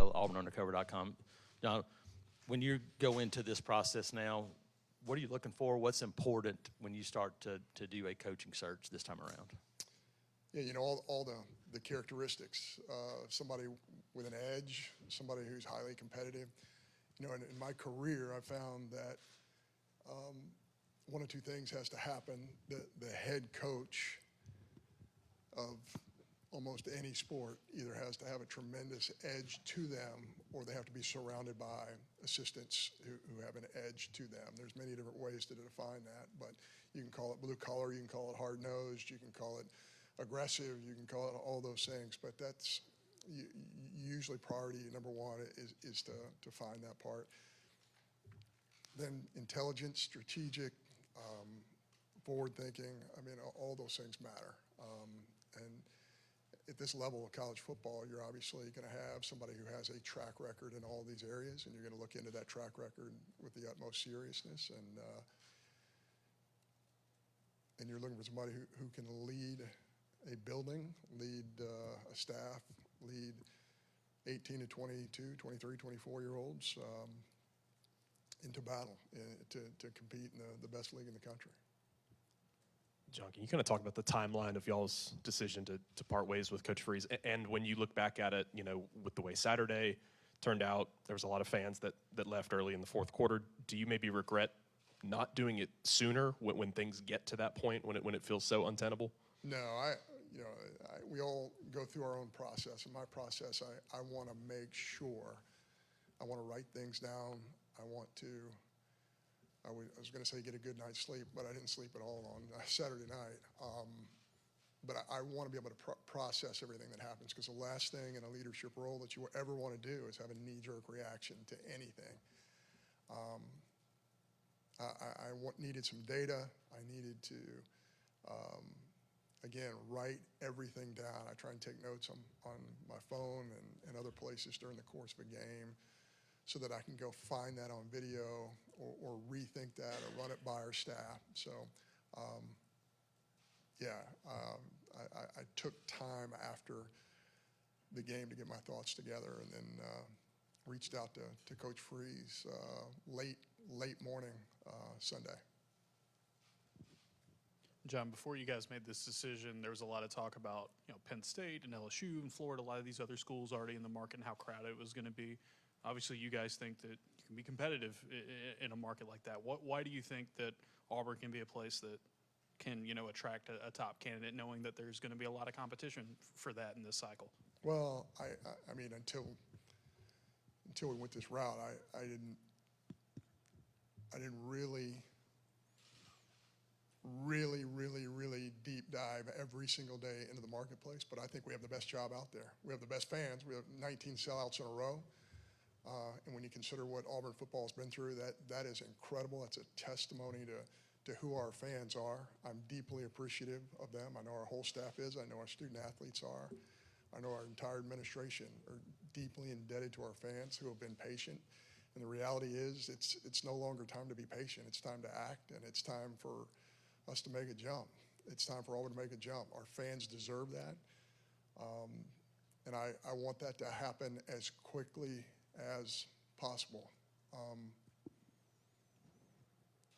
auburnundercover.com. Now, when you go into this process now, what are you looking for? What's important when you start to do a coaching search this time around? Yeah, you know, all the characteristics. Somebody with an edge, somebody who's highly competitive. You know, in my career, I found that one of two things has to happen. The head coach of almost any sport either has to have a tremendous edge to them, or they have to be surrounded by assistants who have an edge to them. There's many different ways to define that, but you can call it blue collar, you can call it hard-nosed, you can call it aggressive, you can call it all those things, but that's usually priority number one is to find that part. Then intelligent, strategic, forward thinking, I mean, all those things matter. And at this level of college football, you're obviously going to have somebody who has a track record in all these areas, and you're going to look into that track record with the utmost seriousness. And you're looking for somebody who can lead a building, lead a staff, lead 18 to 22, 23, 24-year-olds into battle to compete in the best league in the country. John, can you kind of talk about the timeline of y'all's decision to part ways with Coach Freeze? And when you look back at it, you know, with the way Saturday turned out, there was a lot of fans that left early in the fourth quarter. Do you maybe regret not doing it sooner when things get to that point, when it feels so untenable? No, we all go through our own process. In my process, I want to make sure, I want to write things down. I was going to say get a good night's sleep, but I didn't sleep at all on Saturday night. But I want to be able to process everything that happens, because the last thing in a leadership role that you ever want to do is have a knee-jerk reaction to anything. I needed some data. I needed to, again, write everything down. I try and take notes on my phone and other places during the course of a game, so that I can go find that on video or rethink that or run it by our staff. So, I took time after the game to get my thoughts together, and then reached out to Coach Freeze late morning Sunday. John, before you guys made this decision, there was a lot of talk about, you know, Penn State and LSU and Florida, a lot of these other schools already in the market and how crowded it was going to be. Obviously, you guys think that you can be competitive in a market like that. Why do you think that Auburn can be a place that can, you know, attract a top candidate, knowing that there's going to be a lot of competition for that in this cycle? Well, I mean, until we went this route, I didn't really deep dive every single day into the marketplace, but I think we have the best job out there. We have the best fans. We have 19 sellouts in a row. And when you consider what Auburn football has been through, that is incredible. That's a testimony to who our fans are. I'm deeply appreciative of them. I know our whole staff is. I know our student athletes are. I know our entire administration are deeply indebted to our fans who have been patient. And the reality is it's no longer time to be patient. It's time to act, and it's time for us to make a jump. It's time for Auburn to make a jump. Our fans deserve that. And I want that to happen as quickly as possible.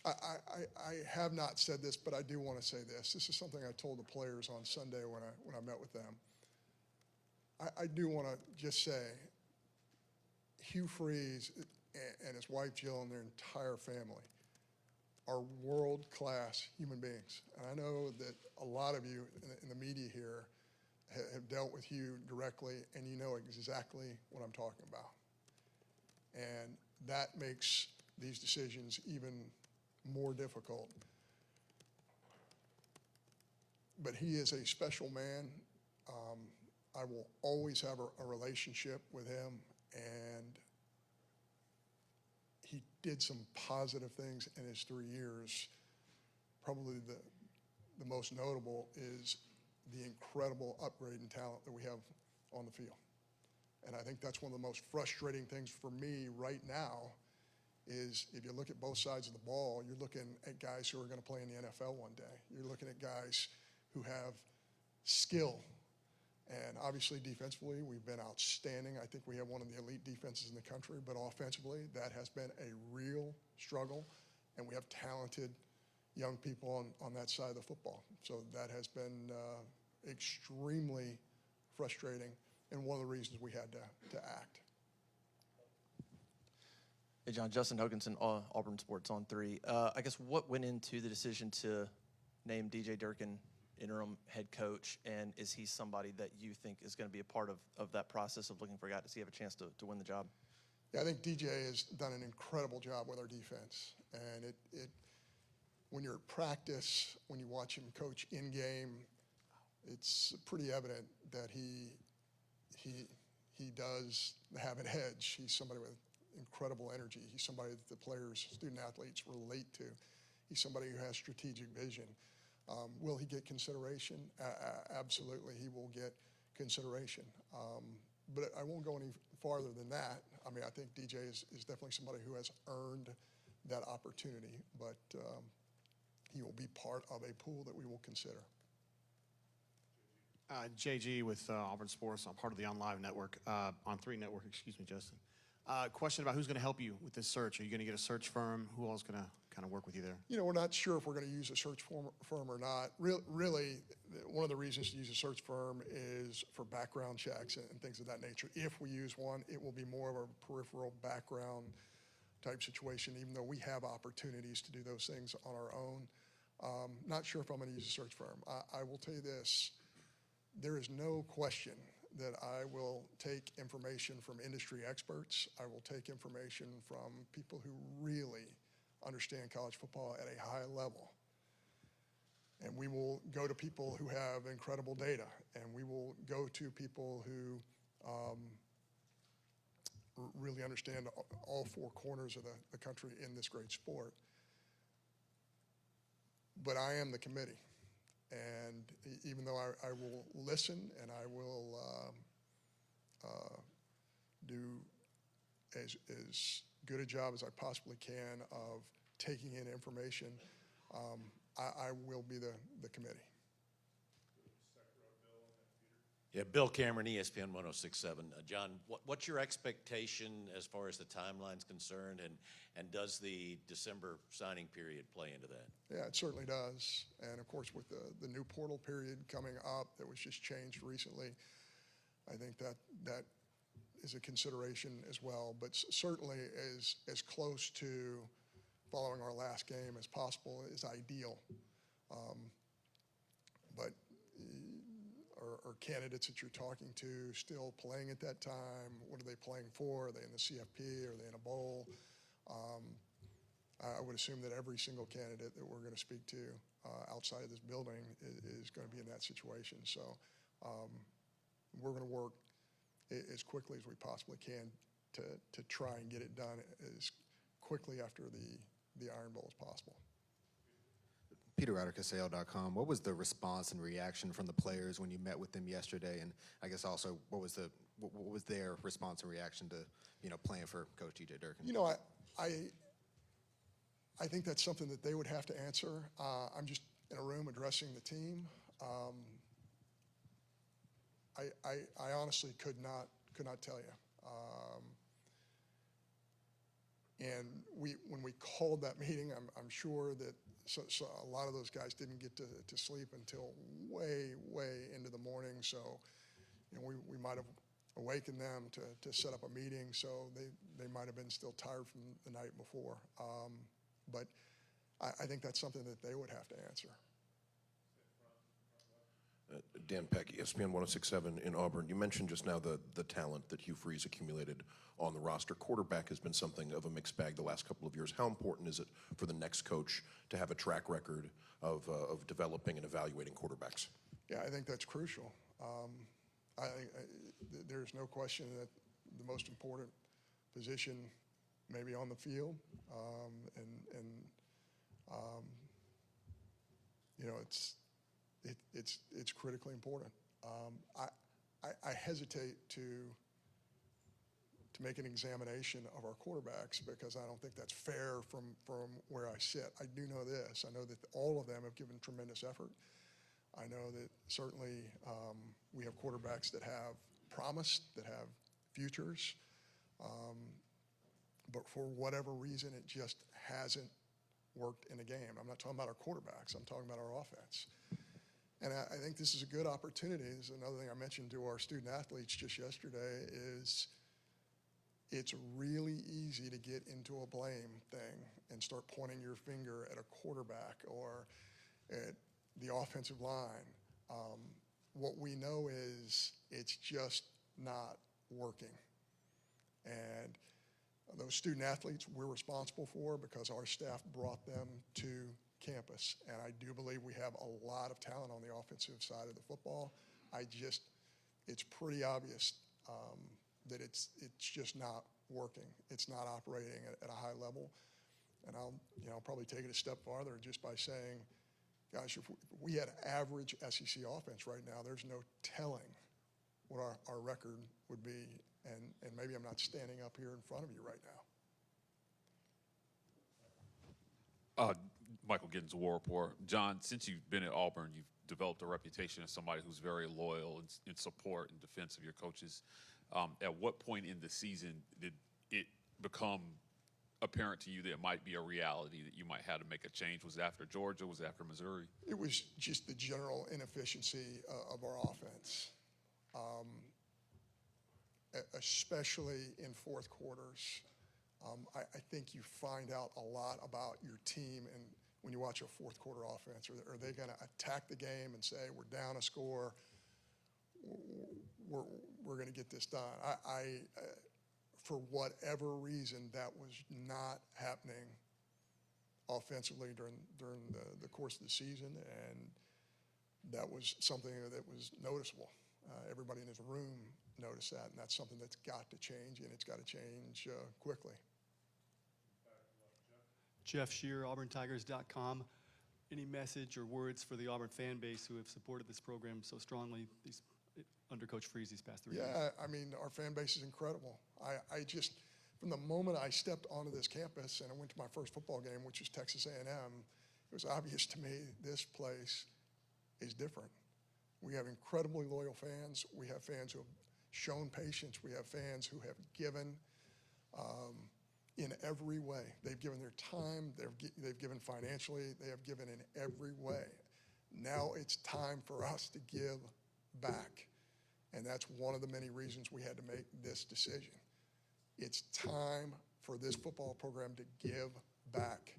I have not said this, but I do want to say this. This is something I told the players on Sunday when I met with them. I do want to just say, Hugh Freeze and his wife Jill and their entire family are world-class human beings. And I know that a lot of you in the media here have dealt with Hugh directly, and you know exactly what I'm talking about. And that makes these decisions even more difficult. But he is a special man. I will always have a relationship with him, and he did some positive things in his 3 years. Probably the most notable is the incredible upgrade in talent that we have on the field. And I think that's one of the most frustrating things for me right now is if you look at both sides of the ball, you're looking at guys who are going to play in the NFL one day. You're looking at guys who have skill And obviously defensively, we've been outstanding. I think we have one of the elite defenses in the country, but offensively, that has been a real struggle. And we have talented young people on that side of the football. So that has been extremely frustrating and one of the reasons we had to act. Hey, John, Justin Hoganson, Auburn Sports on 3. I guess what went into the decision to name DJ Durkin interim head coach, and is he somebody that you think is going to be a part of that process of looking for a guy? Does he have a chance to win the job? Yeah, I think DJ has done an incredible job with our defense. And it when you're at practice, when you watch him coach in game, it's pretty evident that he does have an edge. He's somebody with incredible energy. He's somebody that the players, student athletes relate to. He's somebody who has strategic vision. Will he get consideration? Absolutely, he will get consideration. But I won't go any farther than that. I mean, I think DJ is definitely somebody who has earned that opportunity, but he will be part of a pool that we will consider. JG with Auburn Sports. I'm part of the On Live network, on 3 network, excuse me, Justin. Question about who's going to help you with this search. Are you going to get a search firm? Who else is going to kind of work with you there? You know, we're not sure if we're going to use a search firm or not. Really, one of the reasons to use a search firm is for background checks and things of that nature. If we use one, it will be more of a peripheral background type situation, even though we have opportunities to do those things on our own. Not sure if I'm going to use a search firm. I will tell you this. There is no question that I will take information from industry experts. I will take information from people who really understand college football at a high level. And we will go to people who have incredible data, and we will go to people who really understand all 4 corners of the country in this great sport. But I am the committee. And even though I will listen and I will do as good a job as I possibly can of taking in information, I will be the committee. Yeah, Bill Cameron, ESPN 106.7. John, what's your expectation as far as the timeline's concerned, and does the December signing period play into that? Yeah, it certainly does. And of course, with the new portal period coming up that was just changed recently, I think that is a consideration as well. But certainly as close to following our last game as possible is ideal. But are candidates that you're talking to still playing at that time? What are they playing for? Are they in the CFP? Are they in a bowl? I would assume that every single candidate that we're going to speak to outside of this building is going to be in that situation. So we're going to work as quickly as we possibly can to try and get it done as quickly after the Iron Bowl as possible. Peter Ryder, what was the response and reaction from the players when you met with them yesterday? And I guess also, what was their response and reaction to, playing for Coach DJ Durkin? You know, I think that's something that they would have to answer. I'm just in a room addressing the team. I honestly could not tell you. And when we called that meeting, I'm sure that so a lot of those guys didn't get to sleep until way into the morning. So, we might have awakened them to set up a meeting. So they might have been still tired from the night before. But I think that's something that they would have to answer. Dan Peck, ESPN 106.7 in Auburn. You mentioned just now the talent that Hugh Freeze accumulated on the roster. Quarterback has been something of a mixed bag the last couple of years. How important is it for the next coach to have a track record of developing and evaluating quarterbacks? Yeah, I think that's crucial. There's no question that the most important position maybe on the field, it's critically important. I hesitate to make an examination of our quarterbacks because I don't think that's fair from where I sit. I do know this. I know that all of them have given tremendous effort. I know that certainly we have quarterbacks that have promise, that have futures, but for whatever reason, it just hasn't worked in a game. I'm not talking about our quarterbacks. I'm talking about our offense. And I think this is a good opportunity. This is another thing I mentioned to our student athletes just yesterday is it's really easy to get into a blame thing and start pointing your finger at a quarterback or at the offensive line. What we know is it's just not working. And those student athletes we're responsible for because our staff brought them to campus. And I do believe we have a lot of talent on the offensive side of the football. It's pretty obvious that it's just not working. It's not operating at a high level. And I'll probably take it a step farther just by saying, gosh, if we had average SEC offense right now, there's no telling what our record would be. And maybe I'm not standing up here in front of you right now. Michael Giddens, War Report. John, since you've been at Auburn, you've developed a reputation as somebody who's very loyal in support and defense of your coaches. At what point in the season did it become apparent to you that it might be a reality that you might have to make a change? Was it after Georgia? Was it after Missouri? It was just the general inefficiency of our offense, especially in fourth quarters. I think you find out a lot about your team and when you watch a fourth quarter offense. Are they going to attack the game and say, we're down a score, we're going to get this done? For whatever reason, that was not happening offensively during the course of the season, and that was something that was noticeable. Everybody in this room noticed that, and that's something that's got to change, and it's got to change quickly. Jeff Shear, AuburnTigers.com. Any message or words for the Auburn fan base who have supported this program so strongly under Coach Freeze these past 3 years? Yeah, I mean, our fan base is incredible. I just, from the moment I stepped onto this campus and I went to my first football game, which was Texas A&M, it was obvious to me this place is different. We have incredibly loyal fans. We have fans who have shown patience. We have fans who have given in every way. They've given their time. They've given financially. They have given in every way. Now it's time for us to give back. And that's one of the many reasons we had to make this decision. It's time for this football program to give back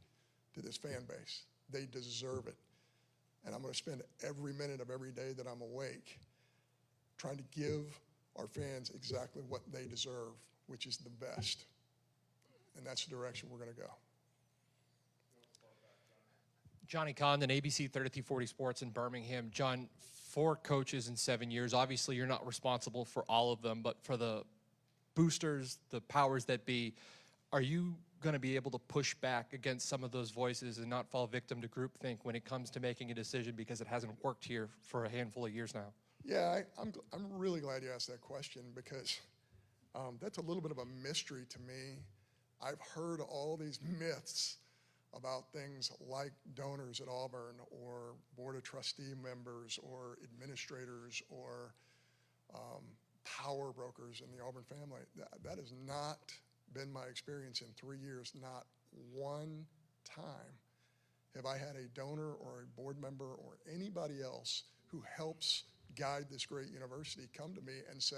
to this fan base. They deserve it. And I'm going to spend every minute of every day that I'm awake trying to give our fans exactly what they deserve, which is the best. And that's the direction we're going to go. Johnny Condon, ABC 3340 Sports in Birmingham. John, 4 coaches in 7 years. Obviously, you're not responsible for all of them, but for the boosters, the powers that be, are you going to be able to push back against some of those voices and not fall victim to groupthink when it comes to making a decision because it hasn't worked here for a handful of years now? Yeah, I'm really glad you asked that question because that's a little bit of a mystery to me. I've heard all these myths about things like donors at Auburn or board of trustee members or administrators or power brokers in the Auburn family. That has not been my experience in 3 years. Not one time have I had a donor or a board member or anybody else who helps guide this great university come to me and say,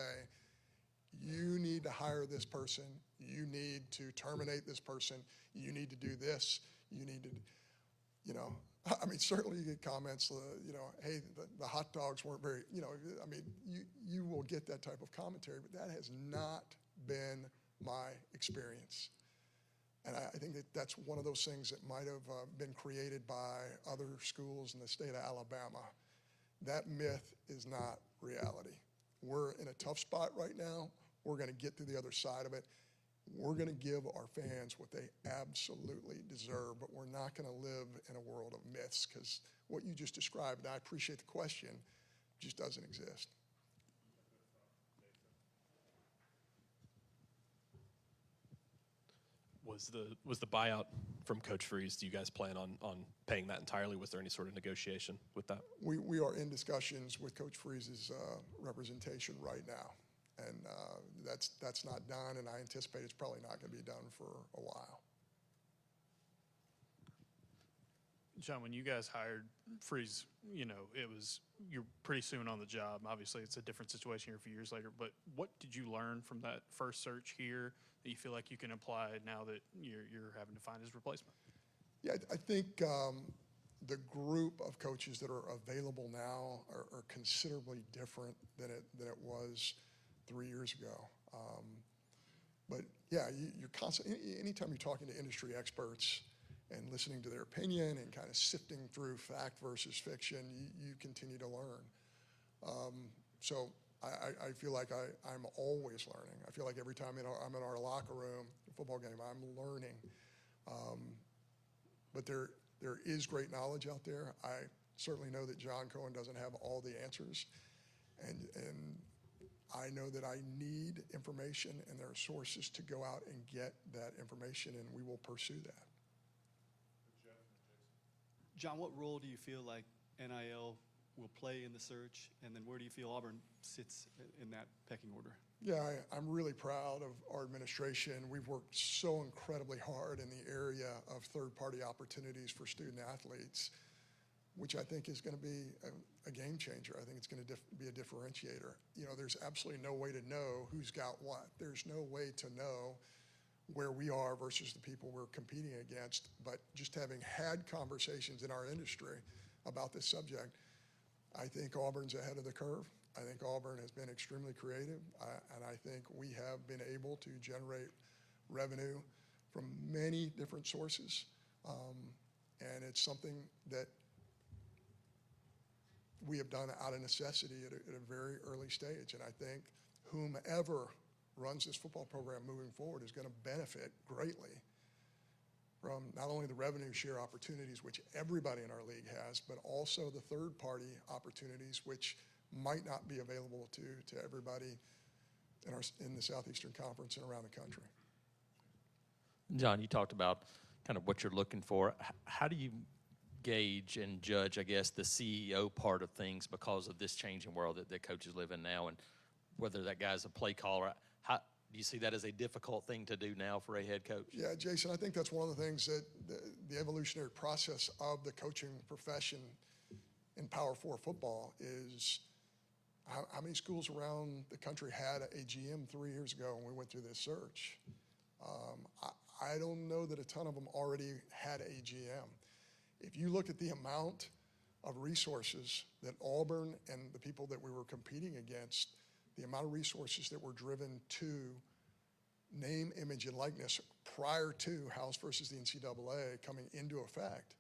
you need to hire this person, you need to terminate this person, you need to do this, you need to, I mean, certainly you get comments, hey, the hot dogs weren't very, I mean, you will get that type of commentary, but that has not been my experience. And I think that's one of those things that might have been created by other schools in the state of Alabama. That myth is not reality. We're in a tough spot right now. We're going to get to the other side of it. We're going to give our fans what they absolutely deserve, but we're not going to live in a world of myths because what you just described, and I appreciate the question, just doesn't exist. Was the buyout from Coach Freeze, do you guys plan on paying that entirely? Was there any sort of negotiation with that? We are in discussions with Coach Freeze's representation right now, and that's not done, and I anticipate it's probably not going to be done for a while. John, when you guys hired Freeze, you're pretty soon on the job. Obviously, it's a different situation here a few years later. But what did you learn from that first search here that you feel like you can apply now that you're having to find his replacement? Yeah, I think the group of coaches that are available now are considerably different than it was 3 years ago. But yeah, you're constantly, anytime you're talking to industry experts and listening to their opinion and kind of sifting through fact versus fiction, you continue to learn. So I feel like I'm always learning. I feel like every time I'm in our locker room, football game, I'm learning. But there is great knowledge out there. I certainly know that John Cohen doesn't have all the answers, and I know that I need information, and there are sources to go out and get that information, and we will pursue that. John, what role do you feel like NIL will play in the search, and then where do you feel Auburn sits in that pecking order? Yeah, I'm really proud of our administration. We've worked so incredibly hard in the area of third-party opportunities for student athletes, which I think is going to be a game changer. I think it's going to be a differentiator. There's absolutely no way to know who's got what. There's no way to know where we are versus the people we're competing against. But just having had conversations in our industry about this subject, I think Auburn's ahead of the curve. I think Auburn has been extremely creative, and I think we have been able to generate revenue from many different sources. And it's something that we have done out of necessity at a very early stage. And I think whomever runs this football program moving forward is going to benefit greatly from not only the revenue share opportunities, which everybody in our league has, but also the third-party opportunities, which might not be available to everybody in the Southeastern Conference and around the country. John, you talked about kind of what you're looking for. How do you gauge and judge, I guess, the CEO part of things because of this changing world that coaches live in now, and whether that guy's a play caller? How do you see that as a difficult thing to do now for a head coach? Yeah, Jason, I think that's one of the things that the evolutionary process of the coaching profession in Power 4 football is how many schools around the country had a GM 3 years ago when we went through this search. I don't know that a ton of them already had a GM. If you look at the amount of resources that Auburn and the people that we were competing against, the amount of resources that were driven to name, image, and likeness prior to House versus the NCAA coming into effect,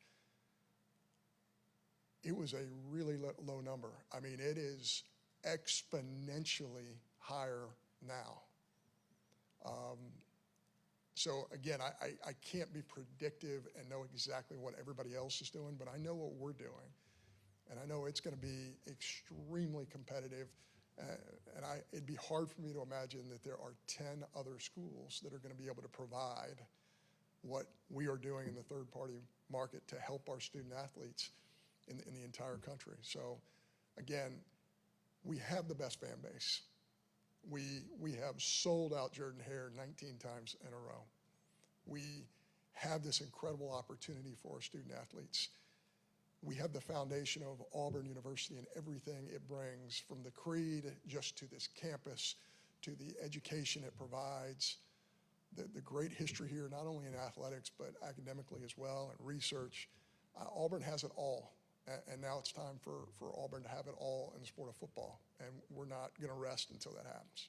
it was a really low number. I mean, it is exponentially higher now. So again, I can't be predictive and know exactly what everybody else is doing, but I know what we're doing. And I know it's going to be extremely competitive. And it'd be hard for me to imagine that there are 10 other schools that are going to be able to provide what we are doing in the third-party market to help our student athletes in the entire country. So again, we have the best fan base. We have sold out Jordan Hare 19 times in a row. We have this incredible opportunity for our student athletes. We have the foundation of Auburn University and everything it brings, from the creed just to this campus, to the education it provides, the great history here, not only in athletics, but academically as well, and research. Auburn has it all. And now it's time for Auburn to have it all in the sport of football. And we're not going to rest until that happens.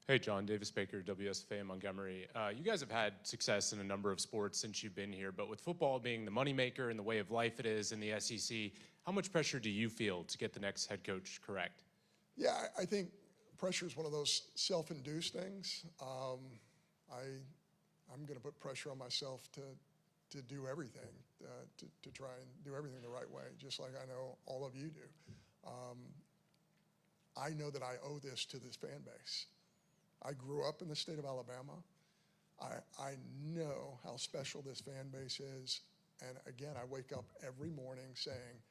Hey, John, Davis Baker, WSFA Montgomery. You guys have had success in a number of sports since you've been here, but with football being the moneymaker and the way of life it is in the SEC, how much pressure do you feel to get the next head coach correct? Yeah, I think pressure is one of those self-induced things. I'm going to put pressure on myself to do everything, to try and do everything the right way, just like I know all of you do. I know that I owe this to this fan base. I grew up in the state of Alabama. I know how special this fan base is. And again, I wake up every morning saying,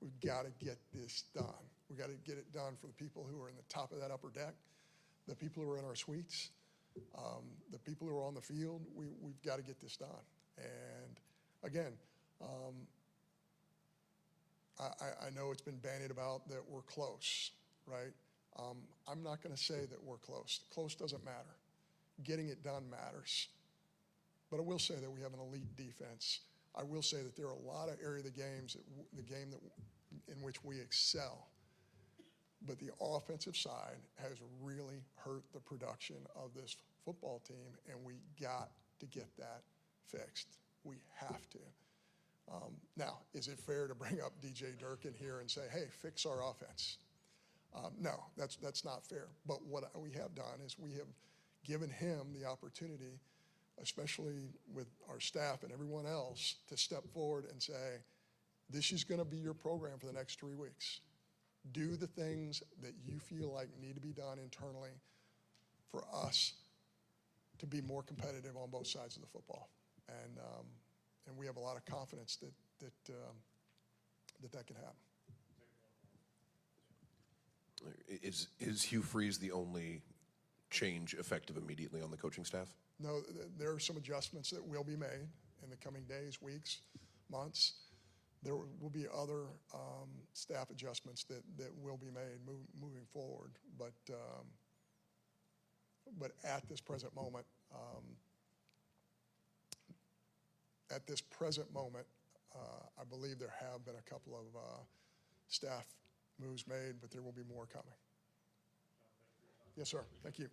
we've got to get this done. We've got to get it done for the people who are in the top of that upper deck, the people who are in our suites, the people who are on the field. We've got to get this done. And again, I know it's been bandied about that we're close, right? I'm not going to say that we're close. Close doesn't matter. Getting it done matters. But I will say that we have an elite defense. I will say that there are a lot of areas of the game in which we excel. But the offensive side has really hurt the production of this football team, and we got to get that fixed. We have to. Now, is it fair to bring up DJ Durkin here and say, hey, fix our offense? No, that's not fair. But what we have done is we have given him the opportunity, especially with our staff and everyone else, to step forward and say, this is going to be your program for the next 3 weeks. Do the things that you feel like need to be done internally for us to be more competitive on both sides of the football. And we have a lot of confidence that can happen. Is Hugh Freeze the only change effective immediately on the coaching staff? No, there are some adjustments that will be made in the coming days, weeks, months. There will be other staff adjustments that will be made moving forward. But at this present moment, I believe there have been a couple of staff moves made, but there will be more coming. Yes, sir. Thank you.